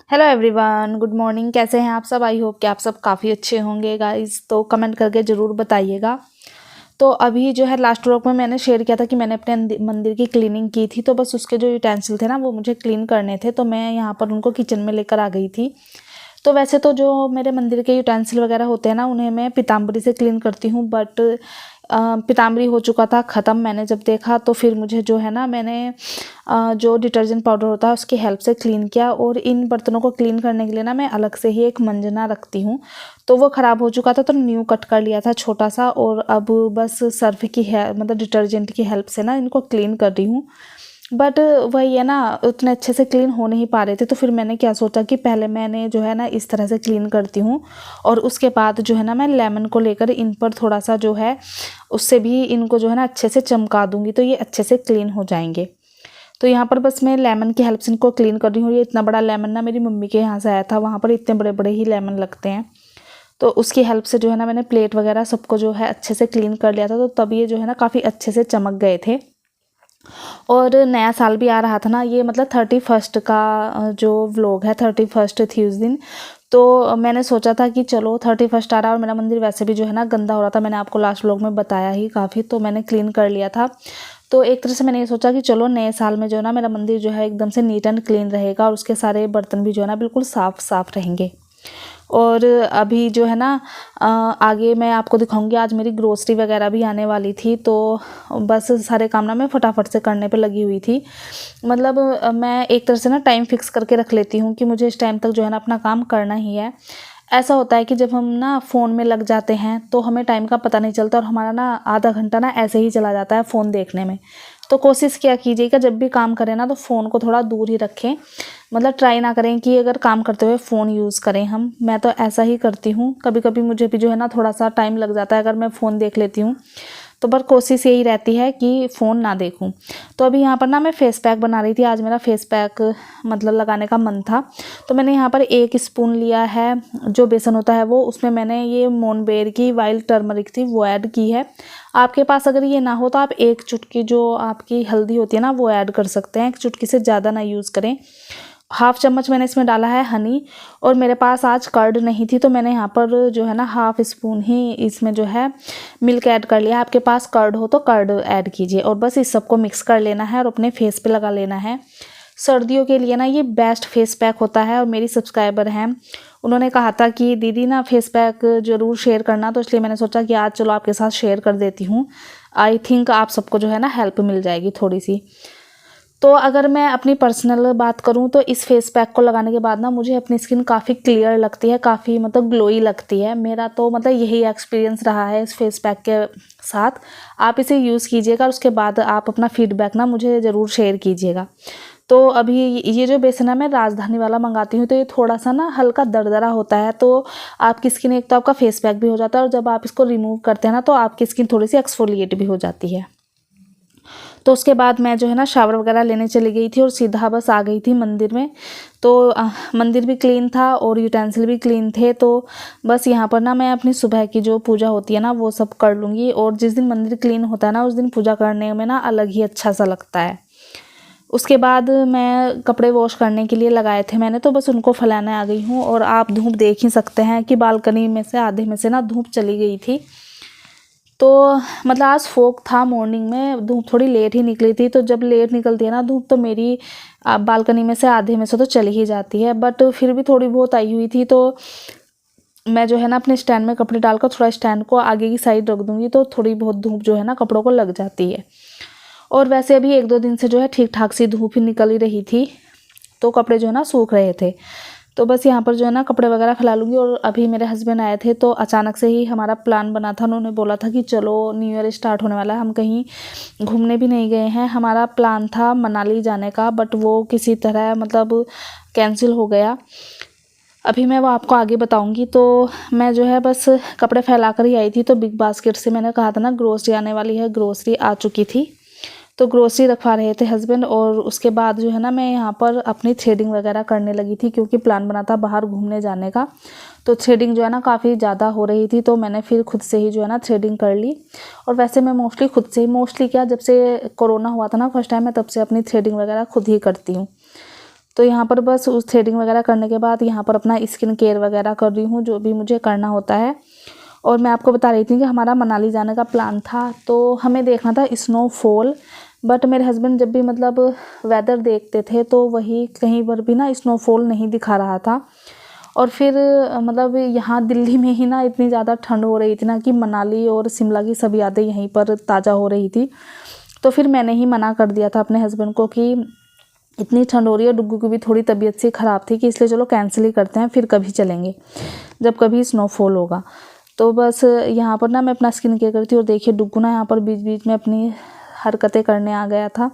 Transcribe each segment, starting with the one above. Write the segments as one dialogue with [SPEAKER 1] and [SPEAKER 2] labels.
[SPEAKER 1] Hello everyone, good morning. कैसे हैं आप सब? आई होप कि आप सब काफ़ी अच्छे होंगे गाइस। तो कमेंट करके ज़रूर बताइएगा। तो अभी जो है लास्ट व्लॉग में मैंने शेयर किया था कि मैंने अपने मंदिर की क्लीनिंग की थी। तो बस उसके जो यूटेंसिल थे ना वो मुझे क्लीन करने थे, तो मैं यहाँ पर उनको किचन में लेकर आ गई थी। तो वैसे तो जो मेरे मंदिर के यूटेंसिल वगैरह होते हैं ना उन्हें मैं पीताम्बरी से क्लीन करती हूँ, बट पीताम्बरी हो चुका था ख़त्म। मैंने जब देखा तो फिर मुझे जो है ना मैंने जो डिटर्जेंट पाउडर होता है उसकी हेल्प से क्लीन किया। और इन बर्तनों को क्लीन करने के लिए ना मैं अलग से ही एक मंजना रखती हूँ। तो वो ख़राब हो चुका था तो न्यू कट कर लिया था छोटा सा, और अब बस सर्फ की है मतलब डिटर्जेंट की हेल्प से ना इनको क्लीन कर रही हूँ। बट वही है ना, उतने अच्छे से क्लीन हो नहीं पा रहे थे। तो फिर मैंने क्या सोचा कि पहले मैंने जो है ना इस तरह से क्लीन करती हूँ, और उसके बाद जो है ना मैं लेमन को लेकर इन पर थोड़ा सा जो है उससे भी इनको जो है ना अच्छे से चमका दूंगी, तो ये अच्छे से क्लीन हो जाएंगे। तो यहाँ पर बस मैं लेमन की हेल्प से इनको क्लीन कर रही हूँ। ये इतना बड़ा लेमन ना मेरी मम्मी के यहाँ से आया था, वहाँ पर इतने बड़े बड़े ही लेमन लगते हैं। तो उसकी हेल्प से जो है ना मैंने प्लेट वगैरह सबको जो है अच्छे से क्लीन कर लिया था। तो तब ये जो है ना काफ़ी अच्छे से चमक गए थे। और नया साल भी आ रहा था ना, ये मतलब 31 का जो व्लॉग है, 31 थी उस दिन। तो मैंने सोचा था कि चलो 31 आ रहा है और मेरा मंदिर वैसे भी जो है ना गंदा हो रहा था, मैंने आपको लास्ट व्लॉग में बताया ही काफ़ी, तो मैंने क्लीन कर लिया था। तो एक तरह से मैंने ये सोचा कि चलो नए साल में जो है ना मेरा मंदिर जो है एकदम से नीट एंड क्लीन रहेगा, और उसके सारे बर्तन भी जो है ना बिल्कुल साफ़ साफ़ रहेंगे। और अभी जो है ना आगे मैं आपको दिखाऊंगी। आज मेरी ग्रोसरी वगैरह भी आने वाली थी, तो बस सारे काम ना मैं फटाफट से करने पे लगी हुई थी। मतलब मैं एक तरह से ना टाइम फिक्स करके रख लेती हूँ कि मुझे इस टाइम तक जो है ना अपना काम करना ही है। ऐसा होता है कि जब हम ना फ़ोन में लग जाते हैं तो हमें टाइम का पता नहीं चलता, और हमारा ना आधा घंटा ना ऐसे ही चला जाता है फ़ोन देखने में। तो कोशिश क्या कीजिएगा, जब भी काम करें ना तो फ़ोन को थोड़ा दूर ही रखें। मतलब ट्राई ना करें कि अगर काम करते हुए फ़ोन यूज़ करें हम। मैं तो ऐसा ही करती हूँ। कभी कभी मुझे भी जो है ना थोड़ा सा टाइम लग जाता है अगर मैं फ़ोन देख लेती हूँ, तो पर कोशिश यही रहती है कि फ़ोन ना देखूं। तो अभी यहाँ पर ना मैं फ़ेस पैक बना रही थी। आज मेरा फ़ेस पैक मतलब लगाने का मन था। तो मैंने यहाँ पर 1 स्पून लिया है जो बेसन होता है वो, उसमें मैंने ये मोनबेर की वाइल्ड टर्मरिक थी वो ऐड की है। आपके पास अगर ये ना हो तो आप 1 चुटकी जो आपकी हल्दी होती है ना वो ऐड कर सकते हैं। 1 चुटकी से ज़्यादा ना यूज़ करें। हाफ चम्मच मैंने इसमें डाला है हनी। और मेरे पास आज कर्ड नहीं थी तो मैंने यहाँ पर जो है ना हाफ स्पून ही इसमें जो है मिल्क ऐड कर लिया। आपके पास कर्ड हो तो कर्ड ऐड कीजिए, और बस इस सबको मिक्स कर लेना है और अपने फेस पे लगा लेना है। सर्दियों के लिए ना ये बेस्ट फेस पैक होता है। और मेरी सब्सक्राइबर हैं, उन्होंने कहा था कि दीदी ना फेस पैक ज़रूर शेयर करना, तो इसलिए मैंने सोचा कि आज चलो आपके साथ शेयर कर देती हूँ। आई थिंक आप सबको जो है ना हेल्प मिल जाएगी थोड़ी सी। तो अगर मैं अपनी पर्सनल बात करूं तो इस फेस पैक को लगाने के बाद ना मुझे अपनी स्किन काफ़ी क्लियर लगती है, काफ़ी मतलब ग्लोई लगती है। मेरा तो मतलब यही एक्सपीरियंस रहा है इस फेस पैक के साथ। आप इसे यूज़ कीजिएगा और उसके बाद आप अपना फीडबैक ना मुझे ज़रूर शेयर कीजिएगा। तो अभी ये जो बेसन है मैं राजधानी वाला मंगाती हूँ, तो ये थोड़ा सा ना हल्का दरदरा होता है। तो आपकी स्किन, एक तो आपका फेस पैक भी हो जाता है, और जब आप इसको रिमूव करते हैं ना तो आपकी स्किन थोड़ी सी एक्सफोलिएट भी हो जाती है। तो उसके बाद मैं जो है ना शावर वगैरह लेने चली गई थी और सीधा बस आ गई थी मंदिर में। तो मंदिर भी क्लीन था और यूटेंसिल भी क्लीन थे। तो बस यहाँ पर ना मैं अपनी सुबह की जो पूजा होती है ना वो सब कर लूँगी। और जिस दिन मंदिर क्लीन होता है ना उस दिन पूजा करने में ना अलग ही अच्छा सा लगता है। उसके बाद मैं कपड़े वॉश करने के लिए लगाए थे मैंने, तो बस उनको फैलाने आ गई हूँ। और आप धूप देख ही सकते हैं कि बालकनी में से आधे में से ना धूप चली गई थी। तो मतलब आज फोक था, मॉर्निंग में धूप थोड़ी लेट ही निकली थी। तो जब लेट निकलती है ना धूप तो मेरी बालकनी में से आधे में से तो चली ही जाती है, बट फिर भी थोड़ी बहुत आई हुई थी। तो मैं जो है ना अपने स्टैंड में कपड़े डालकर थोड़ा स्टैंड को आगे की साइड रख दूँगी, तो थोड़ी बहुत धूप जो है ना कपड़ों को लग जाती है। और वैसे अभी 1-2 दिन से जो है ठीक ठाक सी धूप ही निकल ही रही थी, तो कपड़े जो है ना सूख रहे थे। तो बस यहाँ पर जो है ना कपड़े वगैरह फैला लूँगी। और अभी मेरे हस्बैंड आए थे तो अचानक से ही हमारा प्लान बना था। उन्होंने बोला था कि चलो न्यू ईयर स्टार्ट होने वाला है, हम कहीं घूमने भी नहीं गए हैं। हमारा प्लान था मनाली जाने का, बट वो किसी तरह मतलब कैंसिल हो गया। अभी मैं वो आपको आगे बताऊंगी। तो मैं जो है बस कपड़े फैला कर ही आई थी। तो बिग बास्केट से मैंने कहा था ना ग्रोसरी आने वाली है, ग्रोसरी आ चुकी थी। तो ग्रोसरी रखवा रहे थे हस्बैंड। और उसके बाद जो है ना मैं यहाँ पर अपनी थ्रेडिंग वगैरह करने लगी थी, क्योंकि प्लान बना था बाहर घूमने जाने का। तो थ्रेडिंग जो है ना काफ़ी ज़्यादा हो रही थी, तो मैंने फिर खुद से ही जो है ना थ्रेडिंग कर ली। और वैसे मैं मोस्टली खुद से ही, मोस्टली क्या, जब से कोरोना हुआ था ना फर्स्ट टाइम, मैं तब से अपनी थ्रेडिंग वगैरह खुद ही करती हूँ। तो यहाँ पर बस उस थ्रेडिंग वगैरह करने के बाद यहाँ पर अपना स्किन केयर वगैरह कर रही हूँ, जो भी मुझे करना होता है। और मैं आपको बता रही थी कि हमारा मनाली जाने का प्लान था, तो हमें देखना था स्नोफॉल, बट मेरे हस्बैंड जब भी मतलब वेदर देखते थे तो वही कहीं पर भी ना स्नोफॉल नहीं दिखा रहा था। और फिर मतलब यहाँ दिल्ली में ही ना इतनी ज़्यादा ठंड हो रही थी ना कि मनाली और शिमला की सब यादें यहीं पर ताज़ा हो रही थी। तो फिर मैंने ही मना कर दिया था अपने हस्बैंड को कि इतनी ठंड हो रही है, डुग्गू की भी थोड़ी तबीयत सी ख़राब थी, कि इसलिए चलो कैंसिल ही करते हैं, फिर कभी चलेंगे जब कभी स्नोफॉल होगा। तो बस यहाँ पर ना मैं अपना स्किन केयर करती हूँ। और देखिए डुग्गू ना यहाँ पर बीच बीच में अपनी हरकतें करने आ गया था।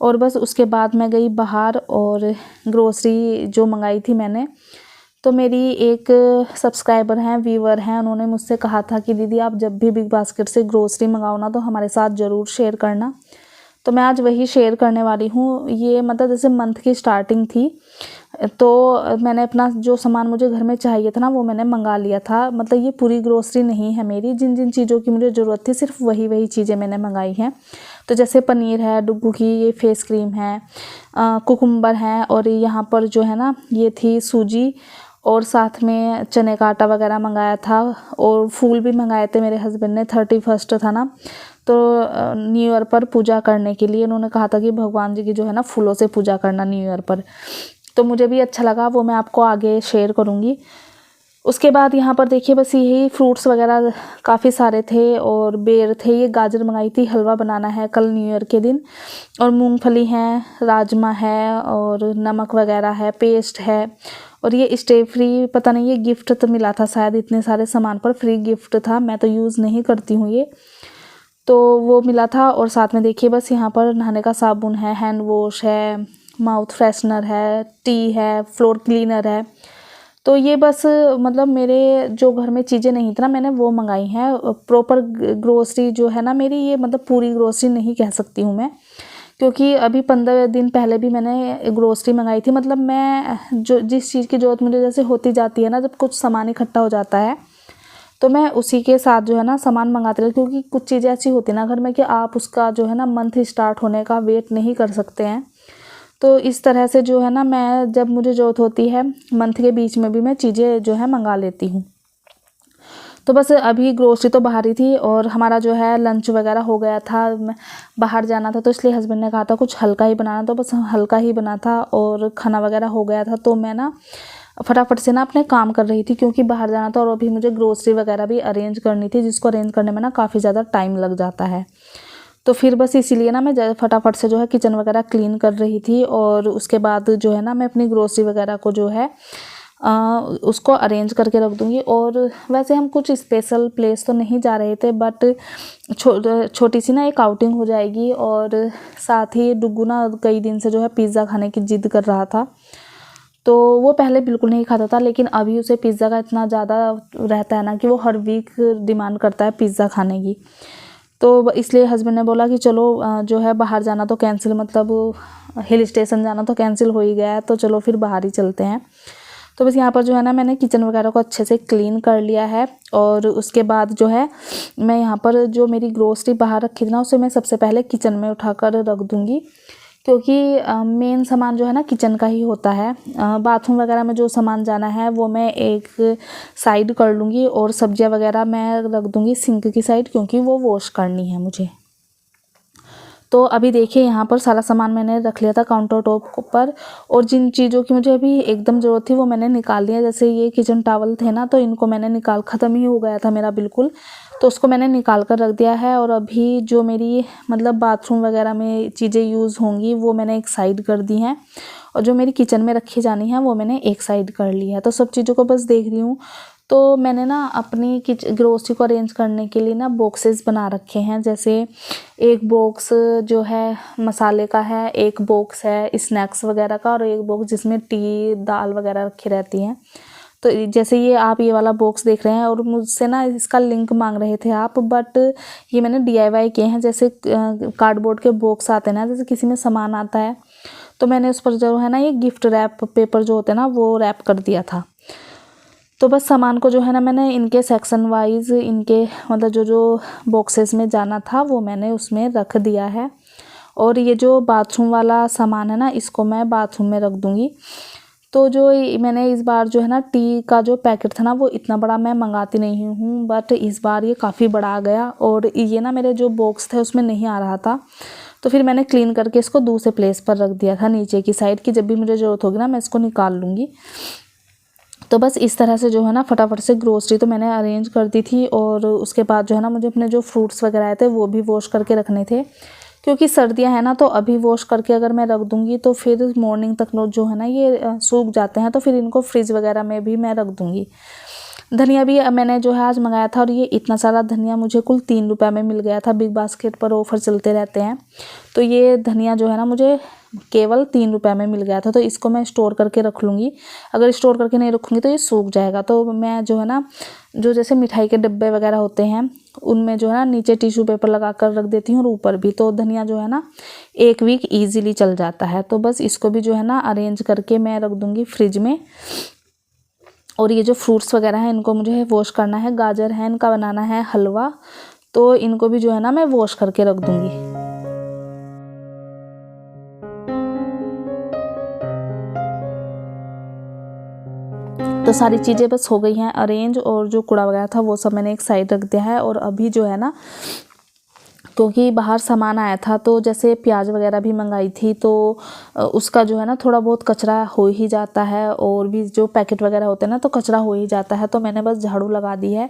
[SPEAKER 1] और बस उसके बाद मैं गई बाहर और ग्रोसरी जो मंगाई थी मैंने, तो मेरी एक सब्सक्राइबर हैं, व्यूअर हैं, उन्होंने मुझसे कहा था कि दीदी आप जब भी बिग बास्केट से ग्रोसरी मंगाओ ना तो हमारे साथ ज़रूर शेयर करना। तो मैं आज वही शेयर करने वाली हूँ। ये मतलब जैसे मंथ की स्टार्टिंग थी, तो मैंने अपना जो सामान मुझे घर में चाहिए था ना वो मैंने मंगा लिया था। मतलब ये पूरी ग्रोसरी नहीं है मेरी, जिन जिन चीज़ों की मुझे ज़रूरत थी सिर्फ वही चीज़ें मैंने मंगाई हैं। तो जैसे पनीर है, डुग्गू की ये फेस क्रीम है, कुकुम्बर है, और यहाँ पर जो है ना ये थी सूजी, और साथ में चने का आटा वगैरह मंगाया था। और फूल भी मंगाए थे मेरे हस्बैंड ने, 31 था ना, तो न्यू ईयर पर पूजा करने के लिए उन्होंने कहा था कि भगवान जी की जो है ना फूलों से पूजा करना न्यू ईयर पर। तो मुझे भी अच्छा लगा, वो मैं आपको आगे शेयर करूँगी। उसके बाद यहाँ पर देखिए बस यही फ्रूट्स वगैरह काफ़ी सारे थे, और बेर थे, ये गाजर मंगाई थी, हलवा बनाना है कल न्यू ईयर के दिन। और मूंगफली है, राजमा है, और नमक वगैरह है, पेस्ट है, और ये स्टे फ्री पता नहीं, ये गिफ्ट तो मिला था शायद, इतने सारे सामान पर फ्री गिफ्ट था, मैं तो यूज़ नहीं करती हूँ ये, तो वो मिला था। और साथ में देखिए बस यहाँ पर नहाने का साबुन है, हैंड वॉश है, माउथ फ्रेशनर है, टी है, फ्लोर क्लीनर है। तो ये बस मतलब मेरे जो घर में चीज़ें नहीं थी ना मैंने वो मंगाई हैं। प्रॉपर ग्रोसरी जो है ना मेरी, ये मतलब पूरी ग्रोसरी नहीं कह सकती हूँ मैं, क्योंकि अभी 15 दिन पहले भी मैंने ग्रोसरी मंगाई थी। मतलब मैं जो जिस चीज़ की ज़रूरत मुझे जैसे होती जाती है ना, जब कुछ सामान इकट्ठा हो जाता है तो मैं उसी के साथ जो है ना सामान मंगाती रहती हूँ, क्योंकि कुछ चीज़ें ऐसी होती है ना घर में कि आप उसका जो है ना मंथ स्टार्ट होने का वेट नहीं कर सकते हैं। तो इस तरह से जो है ना मैं जब मुझे ज़रूरत होती है मंथ के बीच में भी मैं चीज़ें जो है मंगा लेती हूँ। तो बस अभी ग्रोसरी तो बाहर ही थी, और हमारा जो है लंच वगैरह हो गया था, बाहर जाना था तो इसलिए हस्बैंड ने कहा था कुछ हल्का ही बनाना, तो बस हल्का ही बना था और खाना वगैरह हो गया था। तो मैं ना फटाफट से ना अपने काम कर रही थी, क्योंकि बाहर जाना था और अभी मुझे ग्रोसरी वगैरह भी अरेंज करनी थी, जिसको अरेंज करने में ना काफ़ी ज़्यादा टाइम लग जाता है। तो फिर बस इसीलिए ना मैं फटाफट से जो है किचन वगैरह क्लीन कर रही थी, और उसके बाद जो है ना मैं अपनी ग्रोसरी वगैरह को जो है उसको अरेंज करके रख दूँगी। और वैसे हम कुछ स्पेशल प्लेस तो नहीं जा रहे थे, बट छोटी सी ना एक आउटिंग हो जाएगी। और साथ ही डुग्गू ना कई दिन से जो है पिज़्ज़ा खाने की ज़िद कर रहा था, तो वो पहले बिल्कुल नहीं खाता था, लेकिन अभी उसे पिज़्ज़ा का इतना ज़्यादा रहता है ना कि वो हर वीक डिमांड करता है पिज़्ज़ा खाने की। तो इसलिए हस्बैंड ने बोला कि चलो जो है बाहर जाना तो कैंसिल, मतलब हिल स्टेशन जाना तो कैंसिल हो ही गया है, तो चलो फिर बाहर ही चलते हैं। तो बस यहाँ पर जो है ना मैंने किचन वगैरह को अच्छे से क्लीन कर लिया है, और उसके बाद जो है मैं यहाँ पर जो मेरी ग्रोसरी बाहर रखी थी ना उसे मैं सबसे पहले किचन में उठाकर रख दूँगी, क्योंकि मेन सामान जो है ना किचन का ही होता है। बाथरूम वगैरह में जो सामान जाना है वो मैं एक साइड कर लूँगी, और सब्जियां वगैरह मैं रख दूँगी सिंक की साइड, क्योंकि वो वॉश करनी है मुझे। तो अभी देखिए यहाँ पर सारा सामान मैंने रख लिया था काउंटर टॉप पर, और जिन चीज़ों की मुझे अभी एकदम ज़रूरत थी वो मैंने निकाल लिया। जैसे ये किचन टॉवल थे ना, तो इनको मैंने निकाल, ख़त्म ही हो गया था मेरा बिल्कुल, तो उसको मैंने निकाल कर रख दिया है। और अभी जो मेरी मतलब बाथरूम वगैरह में चीज़ें यूज़ होंगी वो मैंने एक साइड कर दी हैं, और जो मेरी किचन में रखी जानी है वो मैंने एक साइड कर ली है। तो सब चीज़ों को बस देख रही हूँ। तो मैंने ना अपनी ग्रोसरी को अरेंज करने के लिए ना बॉक्सेस बना रखे हैं। जैसे एक बॉक्स जो है मसाले का है, एक बॉक्स है स्नैक्स वगैरह का, और एक बॉक्स जिसमें टी दाल वगैरह रखी रहती हैं। तो जैसे ये आप ये वाला बॉक्स देख रहे हैं, और मुझसे ना इसका लिंक मांग रहे थे आप, बट ये मैंने DIY किए हैं। जैसे कार्डबोर्ड के बॉक्स आते हैं ना, जैसे किसी में सामान आता है तो मैंने उस पर जो है ना ये गिफ्ट रैप पेपर जो होते हैं ना वो रैप कर दिया था। तो बस सामान को जो है ना मैंने इनके सेक्शन वाइज, इनके मतलब जो जो बॉक्सेस में जाना था वो मैंने उसमें रख दिया है। और ये जो बाथरूम वाला सामान है ना, इसको मैं बाथरूम में रख दूँगी। तो जो मैंने इस बार जो है ना टी का जो पैकेट था ना, वो इतना बड़ा मैं मंगाती नहीं हूँ, बट इस बार ये काफ़ी बड़ा आ गया और ये ना मेरे जो बॉक्स थे उसमें नहीं आ रहा था। तो फिर मैंने क्लीन करके इसको दूसरे प्लेस पर रख दिया था नीचे की साइड, कि जब भी मुझे ज़रूरत होगी ना मैं इसको निकाल लूँगी। तो बस इस तरह से जो है ना फटाफट से ग्रोसरी तो मैंने अरेंज कर दी थी। और उसके बाद जो है ना मुझे अपने जो फ्रूट्स वगैरह आए थे वो भी वॉश करके रखने थे, क्योंकि सर्दियां हैं ना, तो अभी वॉश करके अगर मैं रख दूँगी तो फिर मॉर्निंग तक जो है ना ये सूख जाते हैं, तो फिर इनको फ्रिज वगैरह में भी मैं रख दूँगी। धनिया भी मैंने जो है आज मंगाया था, और ये इतना सारा धनिया मुझे कुल 3 रुपये में मिल गया था। बिग बास्केट पर ऑफ़र चलते रहते हैं, तो ये धनिया जो है ना मुझे केवल 3 रुपये में मिल गया था। तो इसको मैं स्टोर करके रख लूँगी, अगर स्टोर करके नहीं रखूँगी तो ये सूख जाएगा। तो मैं जो है ना, जो जैसे मिठाई के डब्बे वगैरह होते हैं उनमें जो है ना नीचे टिश्यू पेपर लगा कर रख देती हूँ, और ऊपर भी, तो धनिया जो है ना 1 वीक ईजिली चल जाता है। तो बस इसको भी जो है ना अरेंज करके मैं रख दूँगी फ्रिज में। और ये जो फ्रूट्स वगैरह हैं इनको मुझे वॉश करना है। गाजर है, इनका बनाना है हलवा, तो इनको भी जो है ना मैं वॉश करके रख दूँगी। तो सारी चीज़ें बस हो गई हैं अरेंज, और जो कूड़ा वगैरह था वो सब मैंने एक साइड रख दिया है। और अभी जो है ना, क्योंकि बाहर सामान आया था, तो जैसे प्याज वगैरह भी मंगाई थी, तो उसका जो है ना थोड़ा बहुत कचरा हो ही जाता है, और भी जो पैकेट वगैरह होते हैं ना तो कचरा हो ही जाता है। तो मैंने बस झाड़ू लगा दी है,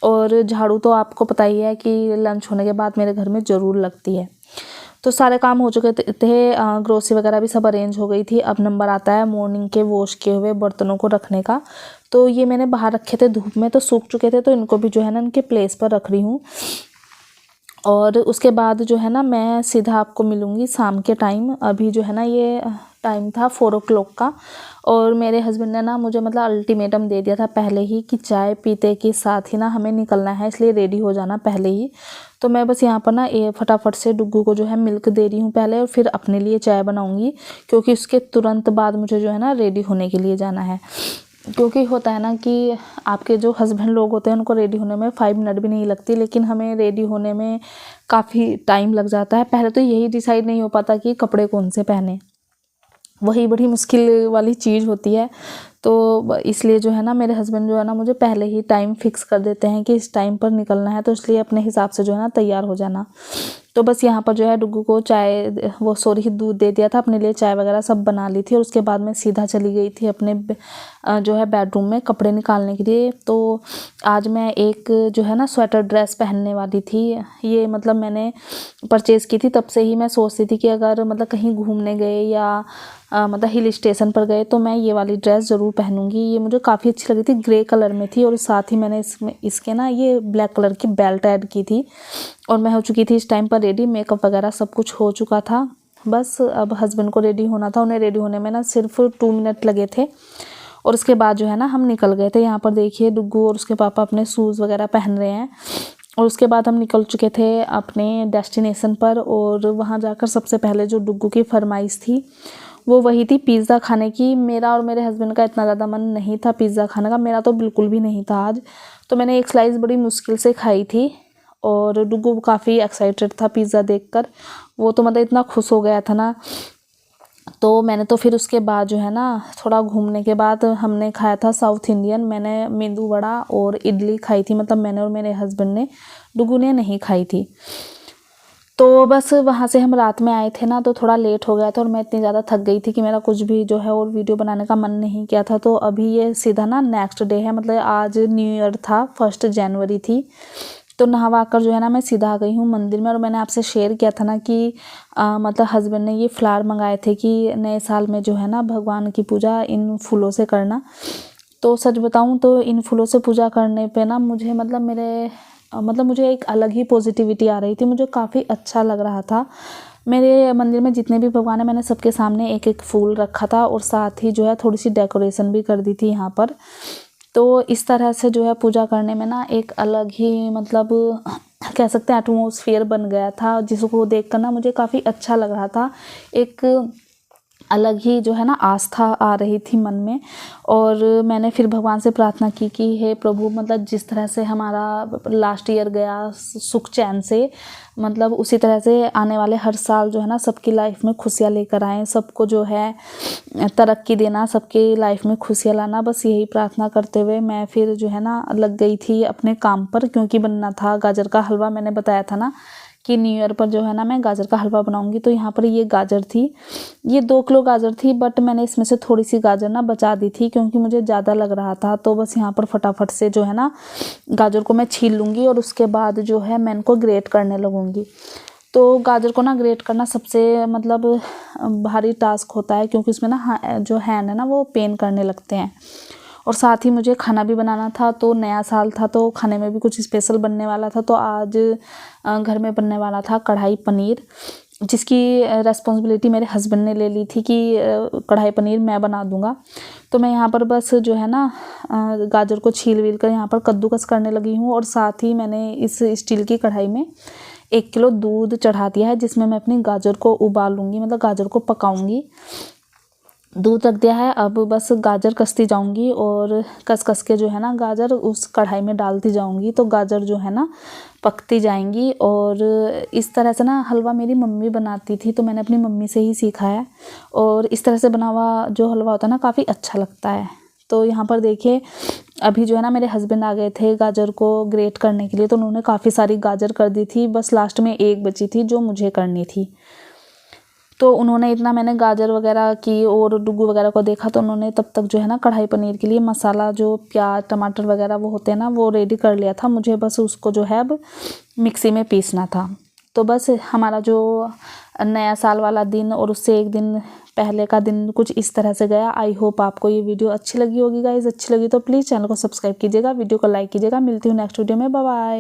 [SPEAKER 1] और झाड़ू तो आपको पता ही है कि लंच होने के बाद मेरे घर में ज़रूर लगती है। तो सारे काम हो चुके थे, ग्रोसरी वगैरह भी सब अरेंज हो गई थी। अब नंबर आता है मॉर्निंग के वॉश किए हुए बर्तनों को रखने का। तो ये मैंने बाहर रखे थे धूप में, तो सूख चुके थे, तो इनको भी जो है ना इनके प्लेस पर रख रही हूँ। और उसके बाद जो है ना मैं सीधा आपको मिलूँगी शाम के टाइम। अभी जो है ना ये टाइम था 4 o'clock का, और मेरे हस्बैंड ने ना मुझे मतलब अल्टीमेटम दे दिया था पहले ही कि चाय पीते के साथ ही ना हमें निकलना है, इसलिए रेडी हो जाना पहले ही। तो मैं बस यहाँ पर ना ये फटाफट से डुग्गू को जो है मिल्क दे रही हूँ पहले, और फिर अपने लिए चाय बनाऊँगी, क्योंकि उसके तुरंत बाद मुझे जो है ना रेडी होने के लिए जाना है। क्योंकि होता है ना कि आपके जो हस्बैंड लोग होते हैं उनको रेडी होने में 5 मिनट भी नहीं लगती, लेकिन हमें रेडी होने में काफ़ी टाइम लग जाता है। पहले तो यही डिसाइड नहीं हो पाता कि कपड़े कौन से पहने, वही बड़ी मुश्किल वाली चीज़ होती है। तो इसलिए जो है ना मेरे हस्बैंड जो है ना मुझे पहले ही टाइम फिक्स कर देते हैं कि इस टाइम पर निकलना है, तो इसलिए अपने हिसाब से जो है ना तैयार हो जाना। तो बस यहाँ पर जो है डुग्गू को चाय, वो सॉरी दूध दे दिया था, अपने लिए चाय वगैरह सब बना ली थी। और उसके बाद मैं सीधा चली गई थी अपने जो है बेडरूम में कपड़े निकालने के लिए। तो आज मैं एक जो है ना स्वेटर ड्रेस पहनने वाली थी। ये मतलब मैंने परचेज़ की थी, तब से ही मैं सोचती थी कि अगर मतलब कहीं घूमने गए या मतलब हिल स्टेशन पर गए तो मैं ये वाली ड्रेस ज़रूर पहनूंगी। ये मुझे काफ़ी अच्छी लगी थी, ग्रे कलर में थी, और साथ ही मैंने इसके ना ये ब्लैक कलर की बेल्ट ऐड की थी। और मैं हो चुकी थी इस टाइम पर रेडी, मेकअप वगैरह सब कुछ हो चुका था। बस अब हस्बैंड को रेडी होना था, उन्हें रेडी होने में ना सिर्फ 2 मिनट लगे थे, और उसके बाद जो है ना हम निकल गए थे। यहाँ पर देखिए डुग्गू और उसके पापा अपने शूज़ वगैरह पहन रहे हैं। और उसके बाद हम निकल चुके थे अपने डेस्टिनेशन पर, और वहाँ जाकर सबसे पहले जो डुग्गू की फरमाइश थी वो वही थी पिज़्ज़ा खाने की। मेरा और मेरे हस्बैंड का इतना ज़्यादा मन नहीं था पिज़्ज़ा खाने का, मेरा तो बिल्कुल भी नहीं था आज। तो मैंने एक स्लाइस बड़ी मुश्किल से खाई थी, और डुग्गू काफ़ी एक्साइटेड था पिज़्ज़ा देखकर। वो तो मतलब इतना खुश हो गया था ना। तो मैंने तो फिर उसके बाद जो है ना थोड़ा घूमने के बाद हमने खाया था साउथ इंडियन। मैंने मेंदू वड़ा और इडली खाई थी, मतलब मैंने और मेरे हस्बैंड ने, डुग्गू ने नहीं खाई थी। तो बस वहाँ से हम रात में आए थे ना, तो थोड़ा लेट हो गया था, और मैं इतनी ज़्यादा थक गई थी कि मेरा कुछ भी जो है और वीडियो बनाने का मन नहीं किया था। तो अभी ये सीधा ना नेक्स्ट डे है, मतलब आज न्यू ईयर था, 1 जनवरी थी। तो नहावा कर जो है ना मैं सीधा आ गई हूँ मंदिर में। और मैंने आपसे शेयर किया था ना कि मतलब हस्बैंड ने ये फ्लावर मंगाए थे कि नए साल में जो है ना भगवान की पूजा इन फूलों से करना। तो सच बताऊँ तो इन फूलों से पूजा करने पे ना मुझे मुझे एक अलग ही पॉजिटिविटी आ रही थी, मुझे काफ़ी अच्छा लग रहा था। मेरे मंदिर में जितने भी भगवान हैं मैंने सबके सामने एक एक फूल रखा था, और साथ ही जो है थोड़ी सी डेकोरेशन भी कर दी थी यहाँ पर। तो इस तरह से जो है पूजा करने में ना एक अलग ही मतलब कह सकते हैं एटमॉस्फेयर बन गया था, जिसको देख कर ना मुझे काफ़ी अच्छा लग रहा था। एक अलग ही जो है ना आस्था आ रही थी मन में। और मैंने फिर भगवान से प्रार्थना की कि हे प्रभु, मतलब जिस तरह से हमारा लास्ट ईयर गया सुख चैन से, मतलब उसी तरह से आने वाले हर साल जो है ना सबकी लाइफ में खुशियाँ लेकर आएँ, सबको जो है तरक्की देना, सबकी लाइफ में खुशियाँ लाना। बस यही प्रार्थना करते हुए मैं फिर जो है ना लग गई थी अपने काम पर, क्योंकि बनना था गाजर का हलवा। मैंने बताया था ना कि न्यू ईयर पर जो है ना मैं गाजर का हलवा बनाऊंगी। तो यहाँ पर ये गाजर थी, ये 2 किलो गाजर थी, बट मैंने इसमें से थोड़ी सी गाजर ना बचा दी थी क्योंकि मुझे ज़्यादा लग रहा था। तो बस यहाँ पर फटाफट से जो है ना गाजर को मैं छील लूँगी और उसके बाद जो है मैं इनको ग्रेट करने लगूँगी। तो गाजर को ना ग्रेट करना सबसे मतलब भारी टास्क होता है, क्योंकि उसमें ना जो हैंड है ना वो पेन करने लगते हैं। और साथ ही मुझे खाना भी बनाना था, तो नया साल था तो खाने में भी कुछ स्पेशल बनने वाला था। तो आज घर में बनने वाला था कढ़ाई पनीर, जिसकी रेस्पॉन्सिबिलिटी मेरे हस्बैंड ने ले ली थी कि कढ़ाई पनीर मैं बना दूंगा। तो मैं यहाँ पर बस जो है ना गाजर को छील वील कर यहाँ पर कद्दूकस करने लगी हूँ। और साथ ही मैंने इस स्टील की कढ़ाई में 1 किलो दूध चढ़ा दिया है, जिसमें मैं अपनी गाजर को उबालूंगी, मतलब गाजर को पकाऊंगी। दूध रख दिया है, अब बस गाजर कसती जाऊंगी और कस के जो है ना गाजर उस कढ़ाई में डालती जाऊंगी। तो गाजर जो है ना पकती जाएंगी। और इस तरह से ना हलवा मेरी मम्मी बनाती थी, तो मैंने अपनी मम्मी से ही सीखा है। और इस तरह से बना हुआ जो हलवा होता है ना काफ़ी अच्छा लगता है। तो यहाँ पर देखिए अभी जो है ना मेरे हस्बैंड आ गए थे गाजर को ग्रेट करने के लिए, तो उन्होंने काफ़ी सारी गाजर कर दी थी, बस लास्ट में एक बची थी जो मुझे करनी थी। तो उन्होंने इतना, मैंने गाजर वगैरह की और डुग्गू वगैरह को देखा, तो उन्होंने तब तक जो है ना कढ़ाई पनीर के लिए मसाला, जो प्याज टमाटर वगैरह वो होते हैं ना, वो रेडी कर लिया था। मुझे बस उसको जो है अब मिक्सी में पीसना था। तो बस हमारा जो नया साल वाला दिन और उससे एक दिन पहले का दिन कुछ इस तरह से गया। आई होप आपको ये वीडियो अच्छी लगी होगी गाइज। अच्छी लगी तो प्लीज़ चैनल को सब्सक्राइब कीजिएगा, वीडियो को लाइक कीजिएगा। मिलती हूँ नेक्स्ट वीडियो में, बाय बाय।